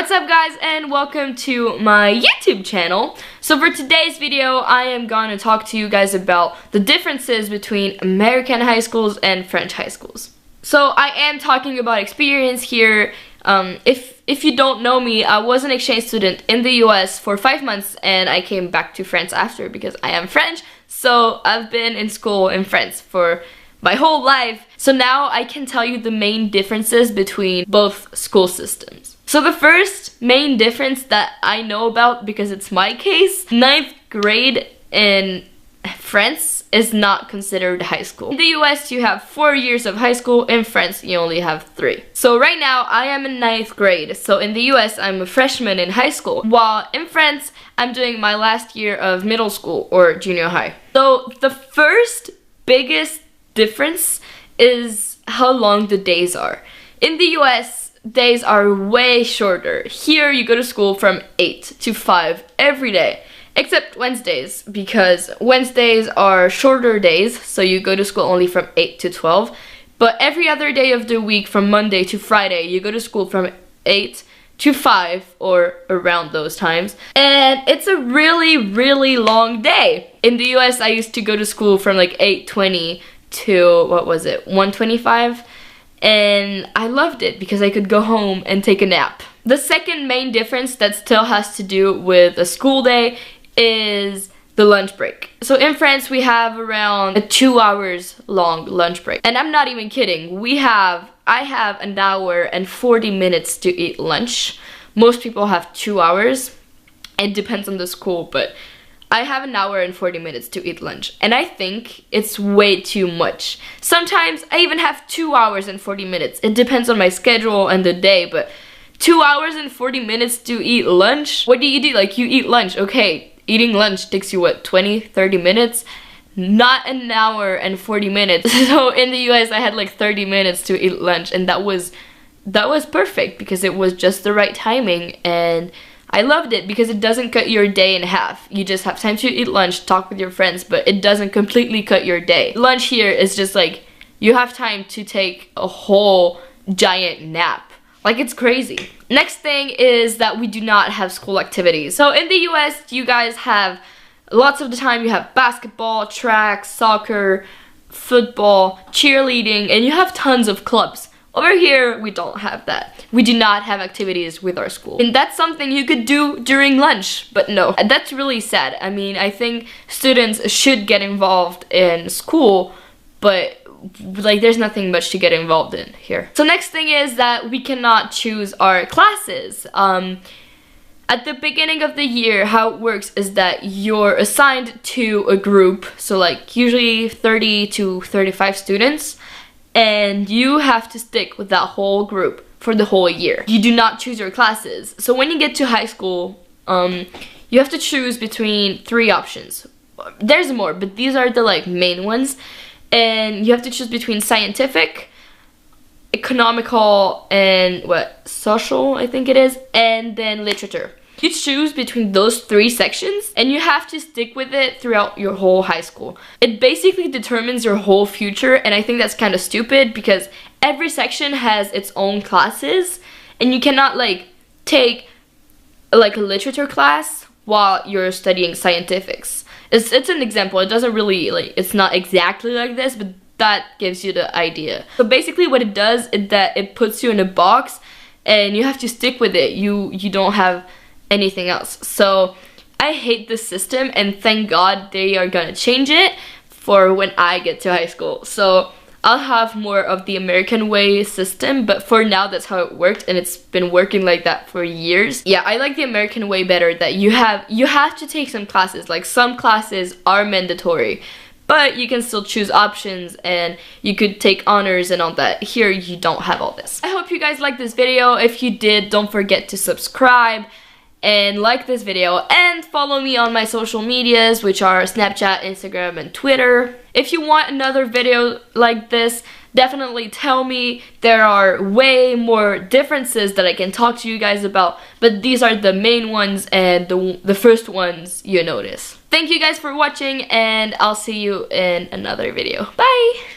What's up guys, and welcome to my YouTube channel. So for today's video, I am going to talk to you guys about the differences between American high schools and French high schools. So I am talking about experience here. If you don't know me, I was an exchange student in the US for 5 months and I came back to France after because I am French. So I've been in school in France for my whole life. So now I can tell you the main differences between both school systems. So the first main difference that I know about, because it's my case, 9th grade in France is not considered high school. In the US you have 4 years of high school, in France you only have 3. So right now I am in 9th grade, so in the US I'm a freshman in high school, while in France I'm doing my last year of middle school or junior high. So the first biggest difference is how long the days are. In the US, days are way shorter. Here you go to school from 8 to 5 every day, except Wednesdays, because Wednesdays are shorter days, so you go to school only from 8 to 12. But every other day of the week, from Monday to Friday, you go to school from 8 to 5 or around those times. And it's a really long day. In the US, I used to go to school from like 8:20 to, what was it, 1:25? And I loved it because I could go home and take a nap. The second main difference that still has to do with a school day is the lunch break. So in France we have around a 2 hours long lunch break. And I'm not even kidding. I have an hour and 40 minutes to eat lunch. Most people have 2 hours. It depends on the school, but I have an hour and 40 minutes to eat lunch, and I think it's way too much. Sometimes I even have 2 hours and 40 minutes. It depends on my schedule and the day, but 2 hours and 40 minutes to eat lunch? What do? Like, you eat lunch, okay, eating lunch takes you what, 20, 30 minutes? Not an hour and 40 minutes. So in the US I had like 30 minutes to eat lunch, and that was perfect because it was just the right timing, and I loved it because it doesn't cut your day in half. You just have time to eat lunch, talk with your friends, but it doesn't completely cut your day. Lunch here is just like, you have time to take a whole giant nap. Like, it's crazy. Next thing is that we do not have school activities. So in the US, you guys have lots of the time, you have basketball, track, soccer, football, cheerleading, and you have tons of clubs. Over here, we don't have that. We do not have activities with our school. And that's something you could do during lunch, but no. That's really sad. I mean, I think students should get involved in school, but like, there's nothing much to get involved in here. So next thing is that we cannot choose our classes. At the beginning of the year, how it works is that you're assigned to a group, so like usually 30 to 35 students, and you have to stick with that whole group for the whole year. You do not choose your classes. So when you get to high school, you have to choose between 3 options. There's more, but these are the like main ones. And you have to choose between scientific, economical, and social, I think it is, and then literature. You choose between those 3 sections, and you have to stick with it throughout your whole high school. It basically determines your whole future, and I think that's kind of stupid because every section has its own classes, and you cannot like take like a literature class while you're studying scientifics. It's an example. It doesn't really, like, it's not exactly like this, but that gives you the idea. So basically what it does is that it puts you in a box and you have to stick with it. You don't have anything else. So I hate this system, and thank God they are gonna change it for when I get to high school. So I'll have more of the American way system, but for now that's how it worked, and it's been working like that for years. Yeah, I like the American way better, that you have to take some classes. Like, some classes are mandatory, but you can still choose options and you could take honors and all that. Here you don't have all this. I hope you guys liked this video. If you did, don't forget to subscribe and like this video, and follow me on my social medias, which are Snapchat, Instagram, and Twitter. If you want another video like this, definitely tell me. There are way more differences that I can talk to you guys about, but these are the main ones and the first ones you notice. Thank you guys for watching, and I'll see you in another video. Bye!